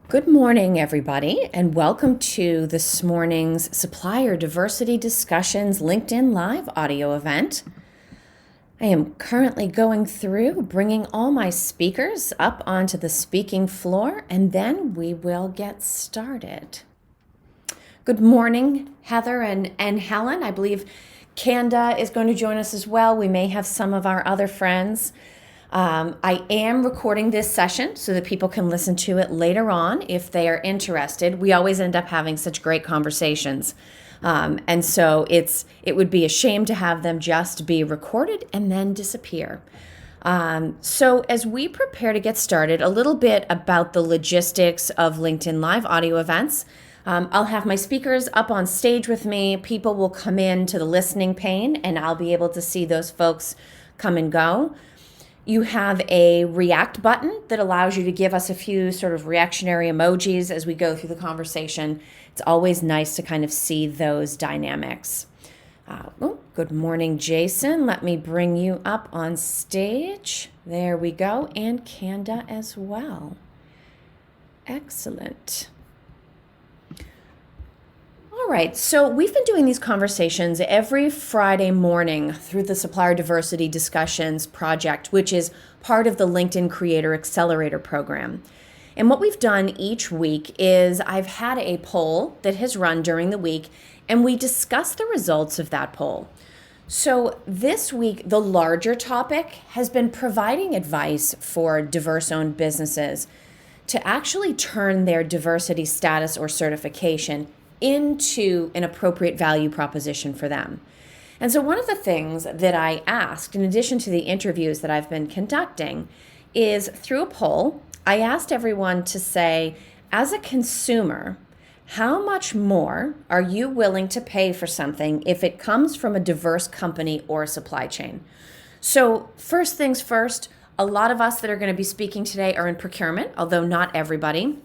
Good morning, everybody, and welcome to this morning's Supplier Diversity Discussions LinkedIn Live audio event. I am currently going through bringing all my speakers up onto the speaking floor, and then we will get started. Good morning, Heather and Helen. I believe Kanda is going to join us as well. We may have some of our other friends. I am recording this session so that people can listen to it later on if they are interested. We always end up having such great conversations. And so it would be a shame to have them just be recorded and then disappear. So as we prepare to get started, a little bit about the logistics of LinkedIn Live audio events. I'll have my speakers up on stage with me. People will come in to the listening pane and I'll be able to see those folks come and go. You have a react button that allows you to give us a few sort of reactionary emojis as we go through the conversation. It's always nice to kind of see those dynamics. Good morning, Jason. Let me bring you up on stage. There we go. And Kanda as well. Excellent. All right, so we've been doing these conversations every Friday morning through the Supplier Diversity Discussions project, which is part of the LinkedIn Creator Accelerator program. And what we've done each week is I've had a poll that has run during the week, and we discuss the results of that poll. So this week, the larger topic has been providing advice for diverse-owned businesses to actually turn their diversity status or certification into an appropriate value proposition for them. And so one of the things that I asked, in addition to the interviews that I've been conducting, is through a poll, I asked everyone to say, as a consumer, how much more are you willing to pay for something if it comes from a diverse company or supply chain? So first things first, a lot of us that are going to be speaking today are in procurement, although not everybody,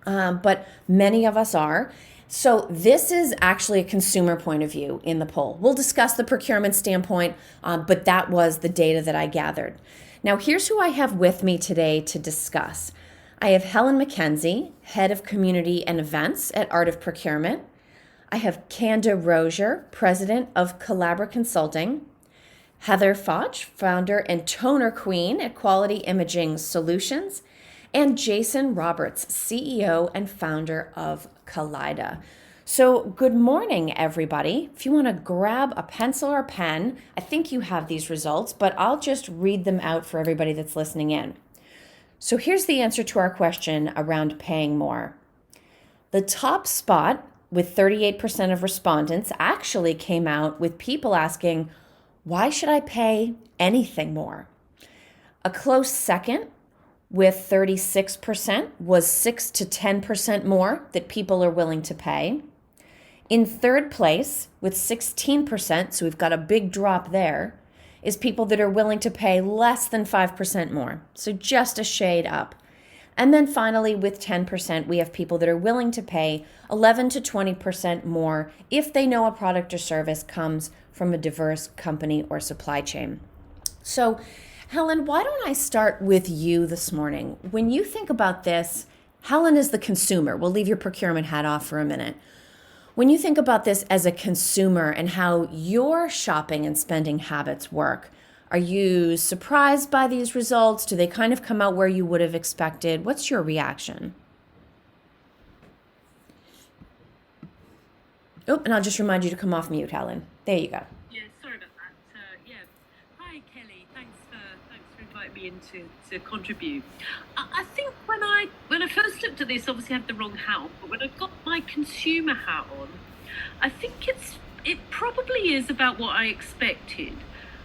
but many of us are. So this is actually a consumer point of view in the poll. We'll discuss the procurement standpoint, but that was the data that I gathered. Now, here's who I have with me today to discuss. I have Helen McKenzie, Head of Community and Events at Art of Procurement. I have Kanda Rozier, President of Collabra Consulting. Heather Foch, Founder and Toner Queen at Quality Imaging Solutions. And Jason Roberts, CEO and founder of Kaleida. So good morning, everybody. If you want to grab a pencil or pen, I think you have these results, but I'll just read them out for everybody that's listening in. So here's the answer to our question around paying more. The top spot with 38% of respondents actually came out with people asking, why should I pay anything more? A close second with 36% was 6 to 10% more that people are willing to pay. In third place with 16%, so we've got a big drop there, is people that are willing to pay less than 5% more, so just a shade up. And then finally with 10%, we have people that are willing to pay 11 to 20% more if they know a product or service comes from a diverse company or supply chain. So Helen, why don't I start with you this morning? When you think about this, Helen is the consumer. We'll leave your procurement hat off for a minute. When you think about this as a consumer and how your shopping and spending habits work, are you surprised by these results? Do they kind of come out where you would have expected? What's your reaction? Oh, and I'll just remind you to come off mute, Helen. There you go. Me in to contribute. I think when I first looked at this, obviously I had the wrong hat on, but when I got my consumer hat on, I think it probably is about what I expected.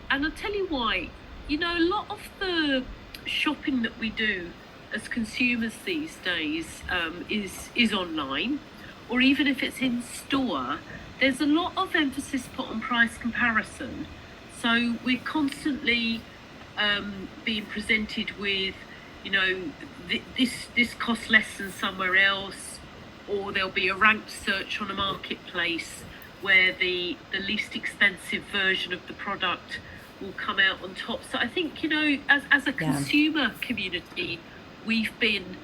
And I'll tell you why. You know, a lot of the shopping that we do as consumers these days is online, or even if it's in store, there's a lot of emphasis put on price comparison. So we're constantly being presented with, you know, this costs less than somewhere else, or there'll be a ranked search on a marketplace where the least expensive version of the product will come out on top. So I think, as a consumer community, we've been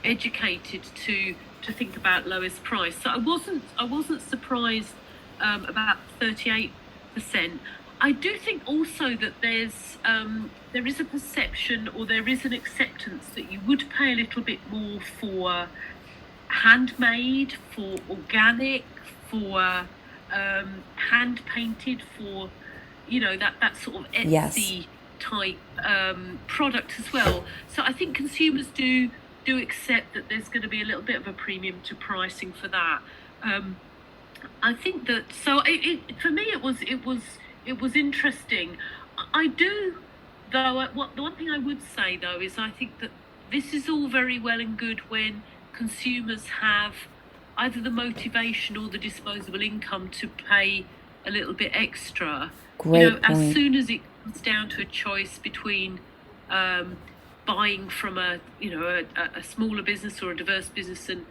educated to think about lowest price. So I wasn't surprised about 38%. I do think also that there is a perception, or there is an acceptance, that you would pay a little bit more for handmade, for organic, for hand painted, for that sort of Etsy type product as well. So I think consumers do accept that there's going to be a little bit of a premium to pricing for that. I think that, so for me it was interesting. I do, though. The one thing I would say though is I think that this is all very well and good when consumers have either the motivation or the disposable income to pay a little bit extra. Great point. As soon as it comes down to a choice between buying from a smaller business or a diverse business and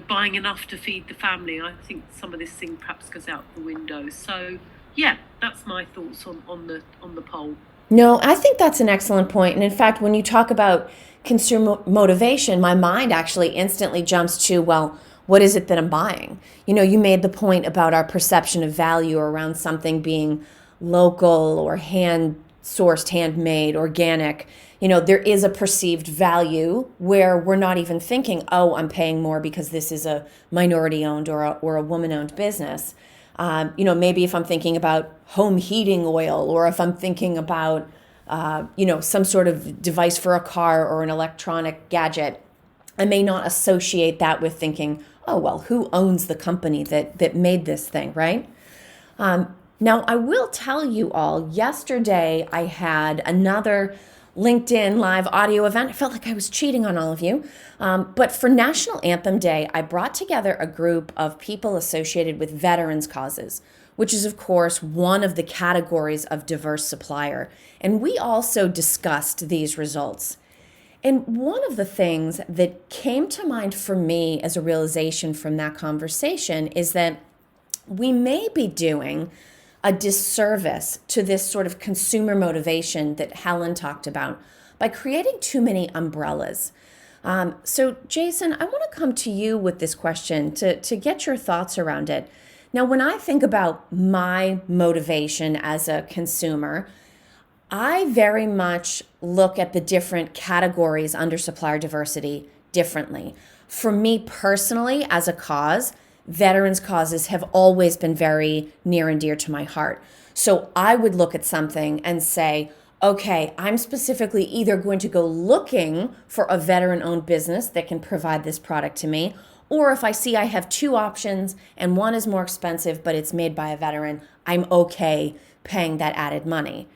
buying enough to feed the family, I think some of this thing perhaps goes out the window. So yeah, that's my thoughts on the poll. No, I think that's an excellent point. And in fact, when you talk about consumer motivation, my mind actually instantly jumps to, well, what is it that I'm buying? You made the point about our perception of value around something being local or hand-sourced, handmade, organic. There is a perceived value where we're not even thinking, oh, I'm paying more because this is a minority-owned or a woman-owned business. Maybe if I'm thinking about home heating oil, or if I'm thinking about, some sort of device for a car or an electronic gadget, I may not associate that with thinking, oh, well, who owns the company that made this thing, right? Now, I will tell you all, yesterday I had another LinkedIn live audio event. I felt like I was cheating on all of you. But for National Anthem Day, I brought together a group of people associated with veterans causes, which is, of course, one of the categories of diverse supplier. And we also discussed these results. And one of the things that came to mind for me as a realization from that conversation is that we may be doing a disservice to this sort of consumer motivation that Helen talked about by creating too many umbrellas. So Jason, I want to come to you with this question to get your thoughts around it. Now, when I think about my motivation as a consumer, I very much look at the different categories under supplier diversity differently. For me personally, as a cause, veterans causes have always been very near and dear to my heart. So I would look at something and say, okay, I'm specifically either going to go looking for a veteran-owned business that can provide this product to me, or if I see I have two options and one is more expensive but it's made by a veteran, I'm okay paying that added money.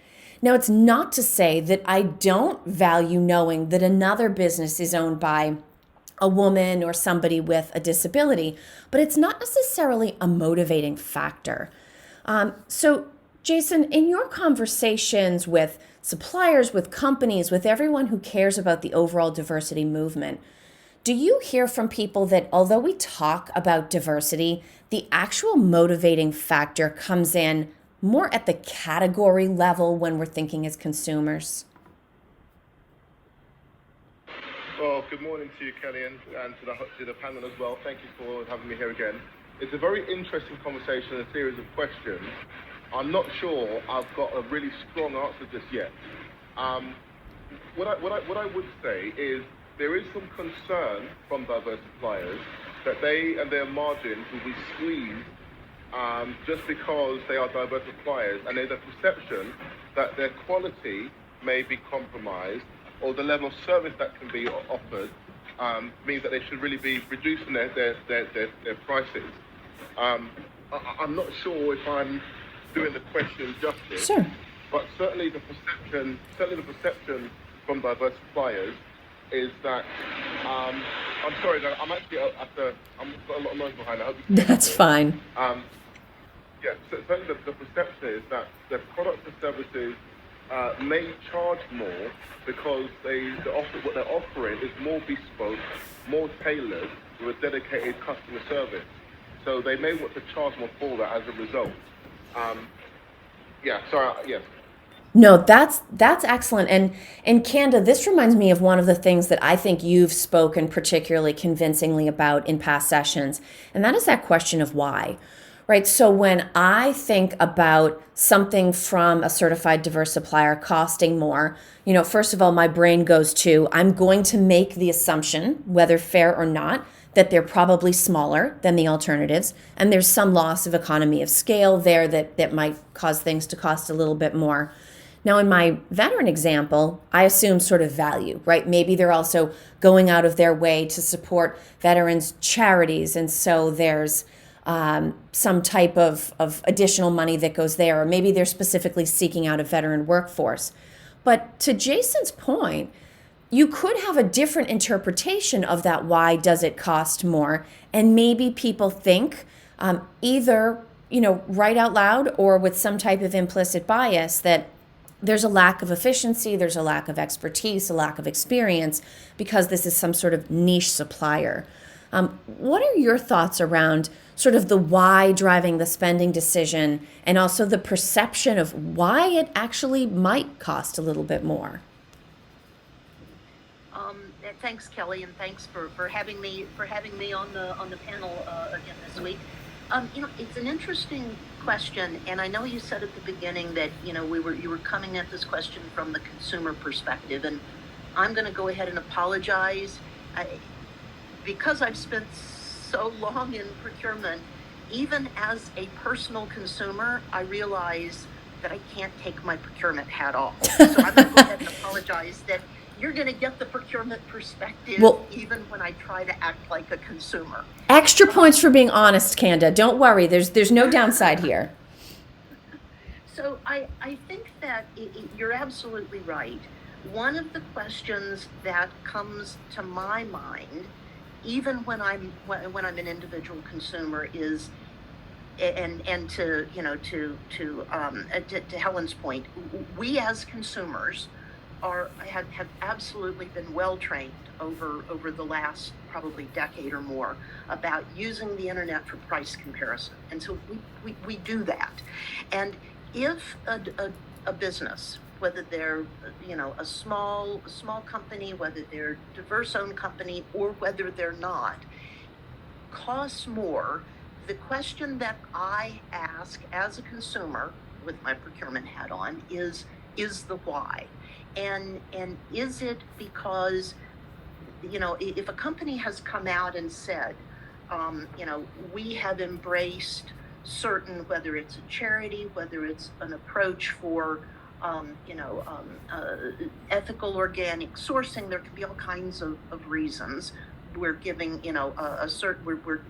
Now, it's not to say that I don't value knowing that another business is owned by a woman or somebody with a disability, but it's not necessarily a motivating factor. So, Jason, in your conversations with suppliers, with companies, with everyone who cares about the overall diversity movement, do you hear from people that although we talk about diversity, the actual motivating factor comes in more at the category level when we're thinking as consumers? Well, good morning to you, Kelly, and to the panel as well. Thank you for having me here again. It's a very interesting conversation and a series of questions. I'm not sure I've got a really strong answer just yet. What I would say is there is some concern from diverse suppliers that they and their margins will be squeezed just because they are diverse suppliers, and there's a perception that their quality may be compromised, or the level of service that can be offered means that they should really be reducing their prices. I'm not sure if I'm doing the question justice, Sure. But certainly the perception from diverse suppliers is that I'm sorry, I'm actually I've got a lot of noise behind it. I hope you can hear me. That's fine. Yeah, so certainly the perception is that the products and services may charge more because what they're offering is more bespoke, more tailored, with a dedicated customer service. So they may want to charge more for that as a result. Yes. No, that's excellent. And Kanda, this reminds me of one of the things that I think you've spoken particularly convincingly about in past sessions, and that is that question of why. Right? So when I think about something from a certified diverse supplier costing more, first of all, my brain goes to I'm going to make the assumption, whether fair or not, that they're probably smaller than the alternatives, and there's some loss of economy of scale there that might cause things to cost a little bit more. Now, in my veteran example, I assume sort of value, right? Maybe they're also going out of their way to support veterans' charities, and so there's some type of additional money that goes there, or maybe they're specifically seeking out a veteran workforce. But to Jason's point, you could have a different interpretation of that. Why does it cost more? And maybe people think either, right out loud or with some type of implicit bias that there's a lack of efficiency, there's a lack of expertise, a lack of experience because this is some sort of niche supplier. What are your thoughts around sort of the why driving the spending decision and also the perception of why it actually might cost a little bit more? Thanks, Kelly, and thanks for having me on the panel again this week. It's an interesting question, and I know you said at the beginning that you were coming at this question from the consumer perspective, and I'm going to go ahead and apologize because I've spent so long in procurement. Even as a personal consumer, I realize that I can't take my procurement hat off. So I'm going to go ahead and apologize that you're going to get the procurement perspective even when I try to act like a consumer. Extra points for being honest, Kanda. Don't worry. There's no downside here. So I think that you're absolutely right. One of the questions that comes to my mind, even when I'm an individual consumer, is, and to Helen's point, we as consumers have absolutely been well trained over the last probably decade or more about using the internet for price comparison, and so we do that. And if a business, whether they're a small company, whether they're diverse owned company, or whether they're not, costs more, the question that I ask as a consumer with my procurement hat on is the why. And is it because, if a company has come out and said, we have embraced certain, whether it's a charity, whether it's an approach for, ethical organic sourcing, there can be all kinds of reasons. We're giving, we're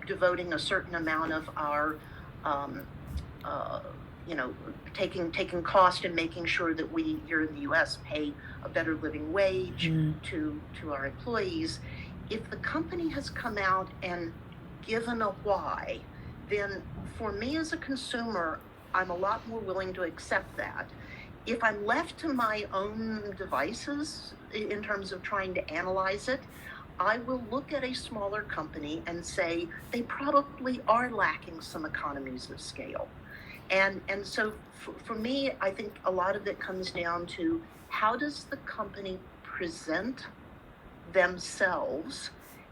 devoting a certain amount of our, taking cost and making sure that we here in the U.S. pay a better living wage to our employees. If the company has come out and given a why, then for me as a consumer, I'm a lot more willing to accept that. If I'm left to my own devices in terms of trying to analyze it, I will look at a smaller company and say they probably are lacking some economies of scale. And so for me, I think a lot of it comes down to how does the company present themselves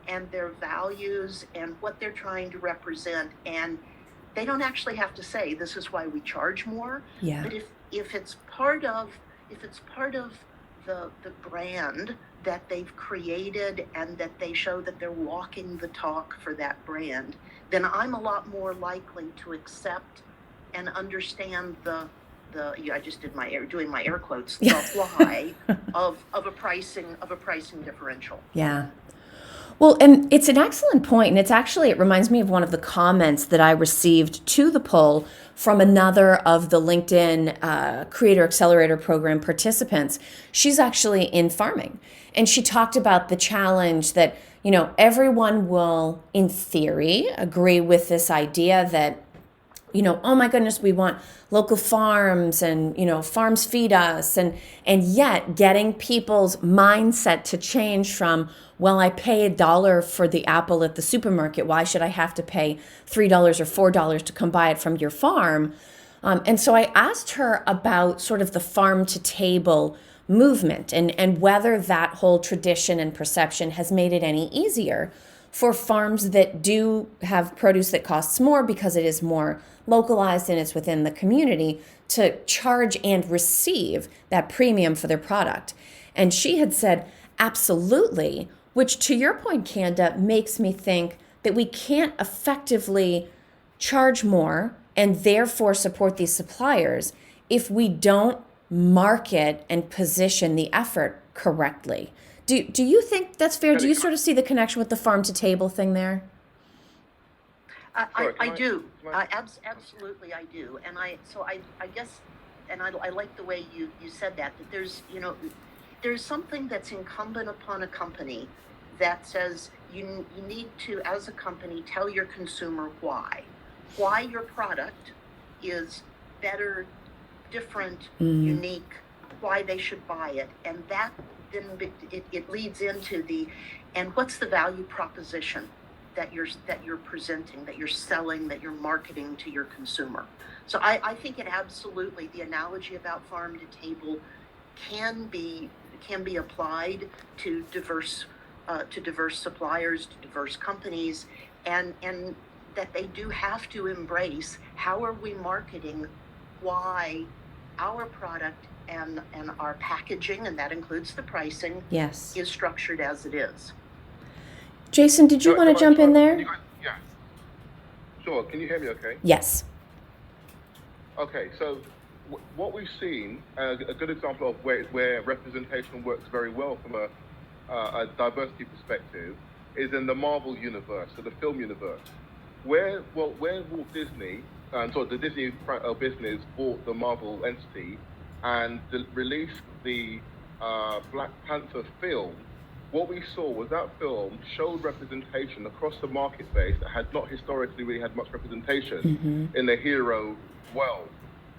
and their values and what they're trying to represent. And they don't actually have to say this is why we charge more. Yeah. But if it's part of the brand that they've created and that they show that they're walking the talk for that brand, then I'm a lot more likely to accept and understand I just did doing my air quotes, the why of a pricing differential. Yeah. Well, and it's an excellent point, and it reminds me of one of the comments that I received to the poll from another of the LinkedIn Creator Accelerator Program participants. She's actually in farming, and she talked about the challenge that, everyone will, in theory, agree with this idea that, oh my goodness, we want local farms and, farms feed us. And yet getting people's mindset to change from, well, I pay $1 for the apple at the supermarket. Why should I have to pay $3 or $4 to come buy it from your farm? And so I asked her about sort of the farm to table movement and whether that whole tradition and perception has made it any easier for farms that do have produce that costs more because it is more localized and it's within the community to charge and receive that premium for their product. And she had said, absolutely, which to your point, Kanda, makes me think that we can't effectively charge more and therefore support these suppliers if we don't market and position the effort correctly. Do you think that's fair? Do you sort of see the connection with the farm to table thing there? I do. Absolutely, I do. And I guess, and I like the way you said that there's, there's something that's incumbent upon a company that says you need to, as a company, tell your consumer why your product is better, different, unique, why they should buy it. And that then it leads into and what's the value proposition that you're presenting, that you're selling, that you're marketing to your consumer. So I think it absolutely, the analogy about farm to table can be applied to diverse suppliers, to diverse companies, and that they do have to embrace how are we marketing why our product and our packaging, and that includes the pricing, yes, is structured as it is. Jason, did you want to jump in there? Yeah. Sure. Can you hear me okay? Yes. Okay, so what we've seen, a good example of where representation works very well from a diversity perspective, is in the Marvel universe, so the film universe, where Walt Disney, the Disney business bought the Marvel entity and released the Black Panther film. What we saw was that film showed representation across the market base that had not historically really had much representation in the hero world.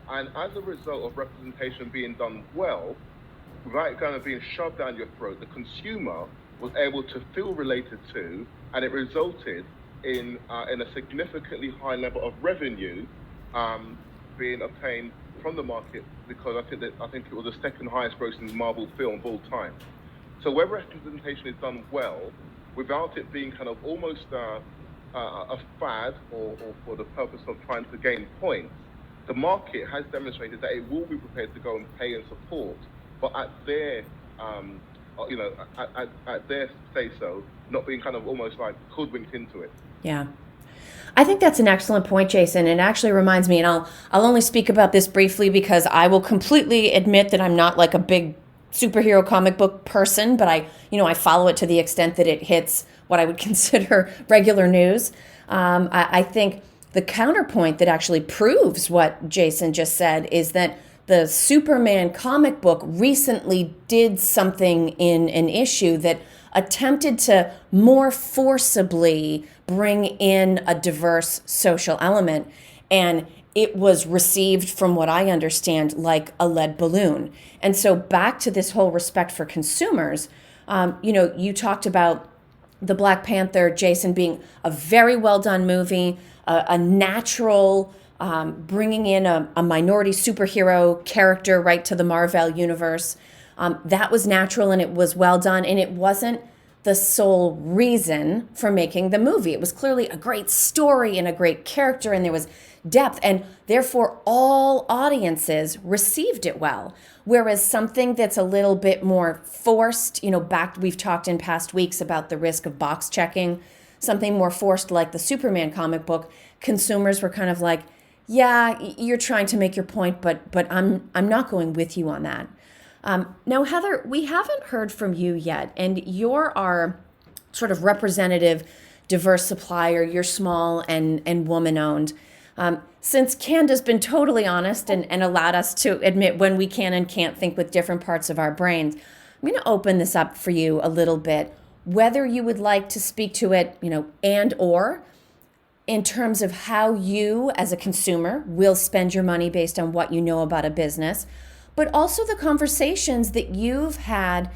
And as a result of representation being done well, without it kind of being shoved down your throat, the consumer was able to feel related to, and it resulted in a significantly high level of revenue being obtained from the market, because I think it was the second highest grossing Marvel film of all time. So where representation is done well, without it being kind of almost a fad or for the purpose of trying to gain points, the market has demonstrated that it will be prepared to go and pay and support, but at their at their say so, not being kind of almost like hoodwinked into it. Yeah. I think that's an excellent point, Jason. And it actually reminds me, and I'll only speak about this briefly because I will completely admit that I'm not like a big superhero comic book person, but I follow it to the extent that it hits what I would consider regular news. I think the counterpoint that actually proves what Jason just said is that the Superman comic book recently did something in an issue that attempted to more forcibly bring in a diverse social element. And it was received, from what I understand, like a lead balloon. And so back to this whole respect for consumers, you talked about the Black Panther, Jason, being a very well done movie, a natural bringing in a minority superhero character right to the Marvel universe. That was natural and it was well done, and it wasn't the sole reason for making the movie. It was clearly a great story and a great character, and there was depth, and therefore all audiences received it well. Whereas something that's a little bit more forced, we've talked in past weeks about the risk of box checking, something more forced like the Superman comic book, consumers were kind of like, yeah, you're trying to make your point, but I'm not going with you on that. Now, Heather, we haven't heard from you yet, and you're our sort of representative diverse supplier. You're small and woman-owned. Since Canda's been totally honest and allowed us to admit when we can and can't think with different parts of our brains, I'm going to open this up for you a little bit, whether you would like to speak to it, and or in terms of how you as a consumer will spend your money based on what you know about a business, but also the conversations that you've had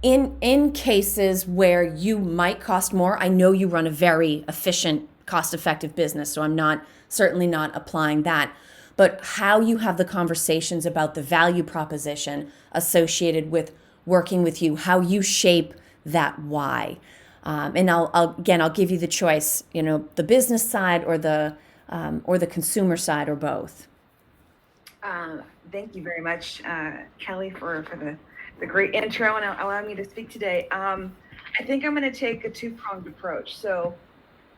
in cases where you might cost more. I know you run a very efficient, cost-effective business, so I'm certainly not applying that. but how you have the conversations about the value proposition associated with working with you, how you shape that why. And I'll give you the choice, the business side or the consumer side, or both. Thank you very much, Kelly, for the great intro and allowing me to speak today. I think I'm going to take a two-pronged approach. So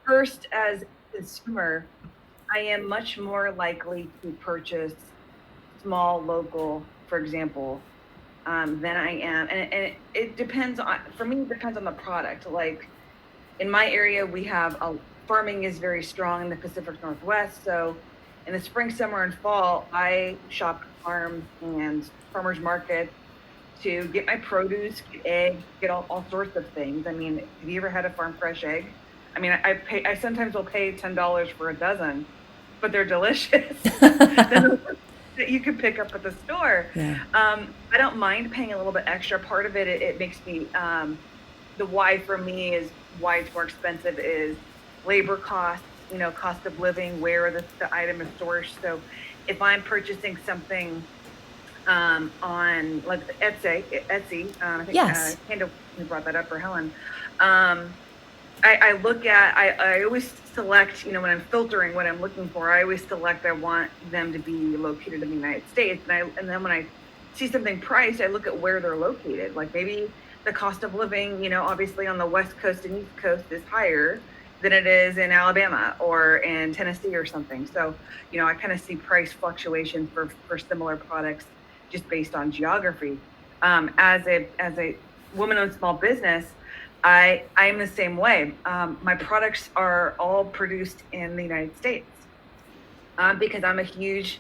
first, as a consumer, I am much more likely to purchase small, local, for example, than I am. And it depends on, for me, it depends on the product. Like in my area, farming is very strong in the Pacific Northwest. So in the spring, summer, and fall, I shop at farms and farmers markets to get my produce, get eggs, get all sorts of things. I mean, have you ever had a farm fresh egg? I mean, I sometimes will pay $10 for a dozen, but they're delicious. That you can pick up at the store. Yeah. I don't mind paying a little bit extra. Part of it makes me, the why for me is why it's more expensive is labor costs, cost of living, where the item is sourced. So if I'm purchasing something on like Etsy, I think Yes. Kendall brought that up, or Helen. I look at, I always select, when I'm filtering what I'm looking for, I always select, I want them to be located in the United States. And then when I see something priced, I look at where they're located. Like maybe the cost of living, obviously on the West Coast and East Coast is higher than it is in Alabama or in Tennessee or something. So, I kind of see price fluctuations for similar products just based on geography. As a woman-owned small business, I am the same way. My products are all produced in the United States because I'm a huge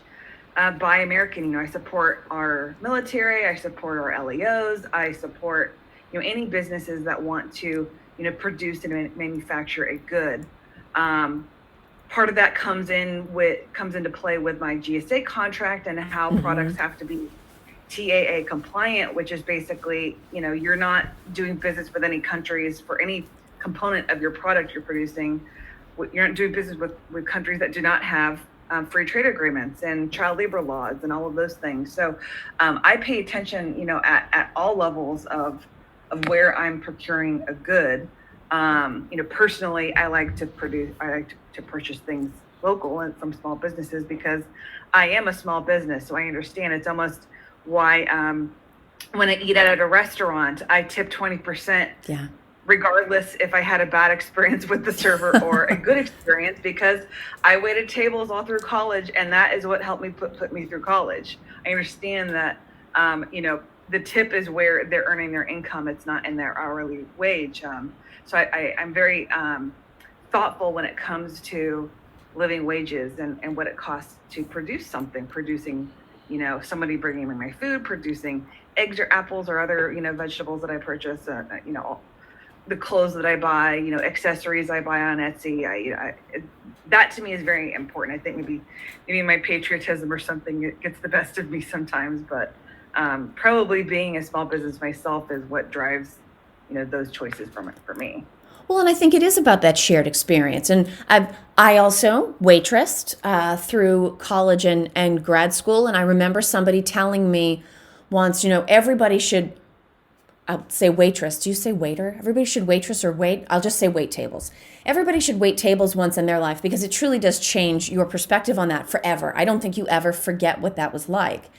Buy American. I support our military, I support our LEOs, I support any businesses that want to produce and manufacture a good. Part of that comes into play with my GSA contract and how products have to be TAA compliant, which is basically, you're not doing business with any countries for any component of your product you're producing. You're not doing business with countries that do not have free trade agreements and child labor laws and all of those things. So I pay attention, at all levels of where I'm procuring a good. Personally, I like to purchase things local and from small businesses because I am a small business. So I understand it's almost why when I eat out at a restaurant, I tip 20%, regardless if I had a bad experience with the server or a good experience, because I waited tables all through college, and that is what helped me put me through college. I understand that, the tip is where they're earning their income. It's not in their hourly wage. So I'm very thoughtful when it comes to living wages and what it costs to produce something, producing somebody bringing me my food, producing eggs or apples or other, vegetables that I purchase, the clothes that I buy, accessories I buy on Etsy. That to me is very important. I think maybe my patriotism or something gets the best of me sometimes, but probably being a small business myself is what drives, those choices for me. Well, and I think it is about that shared experience. And I also waitressed through college and grad school. And I remember somebody telling me once, everybody should, I'll say waitress. Do you say waiter? Everybody should waitress or wait. I'll just say wait tables. Everybody should wait tables once in their life because it truly does change your perspective on that forever. I don't think you ever forget what that was like.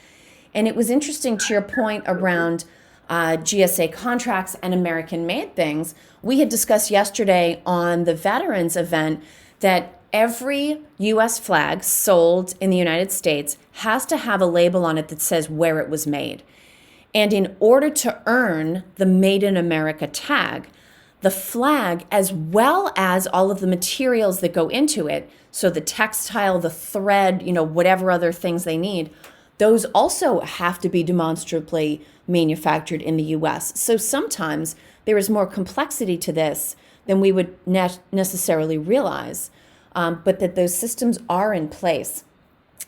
And it was interesting to your point around GSA contracts and American-made things. We had discussed yesterday on the veterans event that every U.S. flag sold in the United States has to have a label on it that says where it was made. And in order to earn the Made in America tag, the flag, as well as all of the materials that go into it, so the textile, the thread, whatever other things they need, those also have to be demonstrably manufactured in the U.S. So sometimes there is more complexity to this than we would necessarily realize, but that those systems are in place.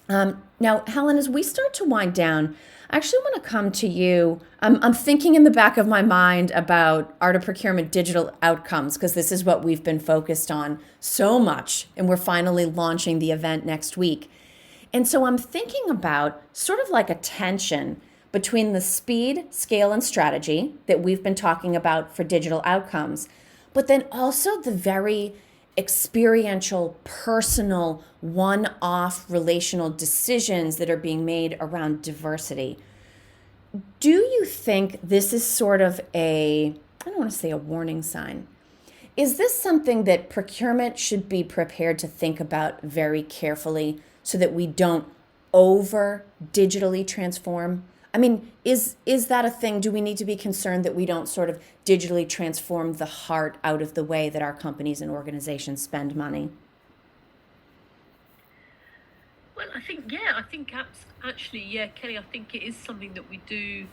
Now, Helen, as we start to wind down, I actually want to come to you. I'm thinking in the back of my mind about Art of Procurement digital outcomes, because this is what we've been focused on so much, and we're finally launching the event next week. And so I'm thinking about sort of like a tension between the speed, scale, and strategy that we've been talking about for digital outcomes, but then also the very experiential, personal, one-off relational decisions that are being made around diversity. Do you think this is sort of I don't want to say a warning sign. Is this something that procurement should be prepared to think about very carefully so that we don't over digitally transform? I mean, is that a thing? Do we need to be concerned that we don't sort of digitally transform the heart out of the way that our companies and organizations spend money? Well, I think actually, yeah, Kelly, I think it is something that we do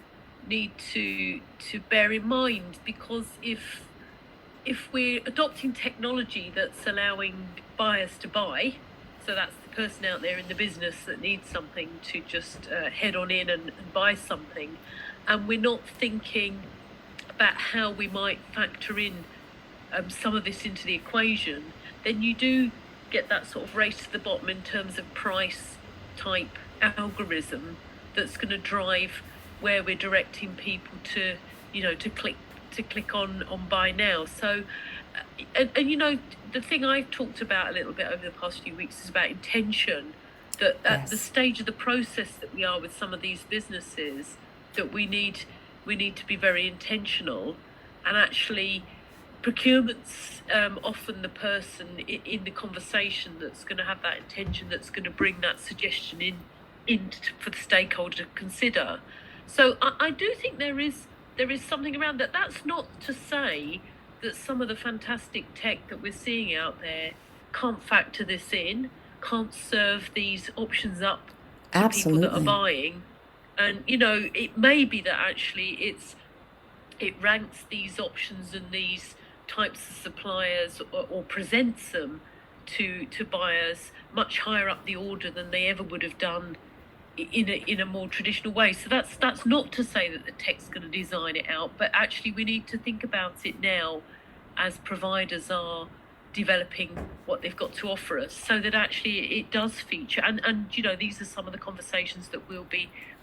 need to bear in mind, because if we're adopting technology that's allowing buyers to buy, so that's the person out there in the business that needs something to just head on in and buy something, and we're not thinking about how we might factor in some of this into the equation, then you do get that sort of race to the bottom in terms of price type algorithm that's going to drive where we're directing people to, to click on buy now. So, and the thing I've talked about a little bit over the past few weeks is about intention. That at the stage of the process that we are with some of these businesses, that we need to be very intentional, and actually procurement's often the person in the conversation that's going to have that intention, that's going to bring that suggestion in for the stakeholder to consider. So I do think there is something around that. That's not to say that some of the fantastic tech that we're seeing out there can't factor this in, can't serve these options up to Absolutely. people that are buying. And it may be that actually it ranks these options and these types of suppliers, or presents them to buyers much higher up the order than they ever would have done in a more traditional way. So that's not to say that the tech's going to design it out, but actually we need to think about it now as providers are developing what they've got to offer us, so that actually it does feature. And these are some of the conversations that we're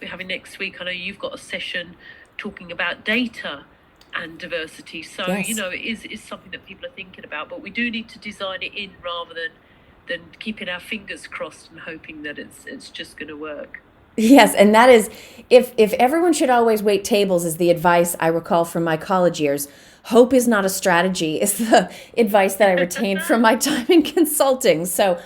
having next week. I know you've got a session talking about data and diversity, so Yes. it is something that people are thinking about, but we do need to design it in rather than keeping our fingers crossed and hoping that it's just going to work. Yes, and that is, if everyone should always wait tables, is the advice I recall from my college years. Hope is not a strategy is the advice that I retained from my time in consulting. So,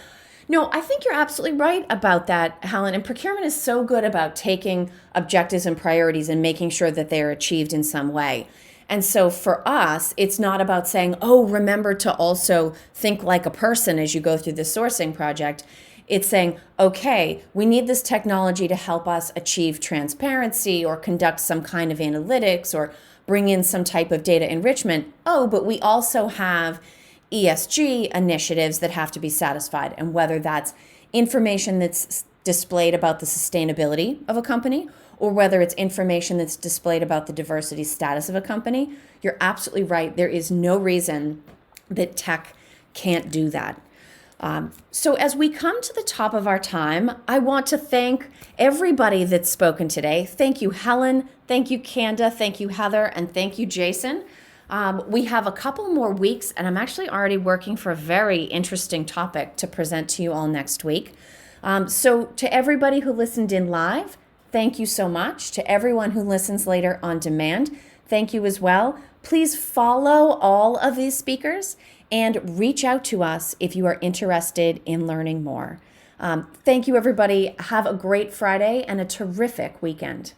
no, I think you're absolutely right about that, Helen. And procurement is so good about taking objectives and priorities and making sure that they're achieved in some way. And so for us, it's not about saying, oh, remember to also think like a person as you go through the sourcing project. It's saying, okay, we need this technology to help us achieve transparency or conduct some kind of analytics or bring in some type of data enrichment. Oh, but we also have ESG initiatives that have to be satisfied. And whether that's information that's displayed about the sustainability of a company, or whether it's information that's displayed about the diversity status of a company, you're absolutely right. There is no reason that tech can't do that. So as we come to the top of our time, I want to thank everybody that's spoken today. Thank you, Helen. Thank you, Kanda. Thank you, Heather. And thank you, Jason. We have a couple more weeks, and I'm actually already working for a very interesting topic to present to you all next week. So to everybody who listened in live, thank you so much. To everyone who listens later on demand, thank you as well. Please follow all of these speakers and reach out to us if you are interested in learning more. Thank you, everybody. Have a great Friday and a terrific weekend.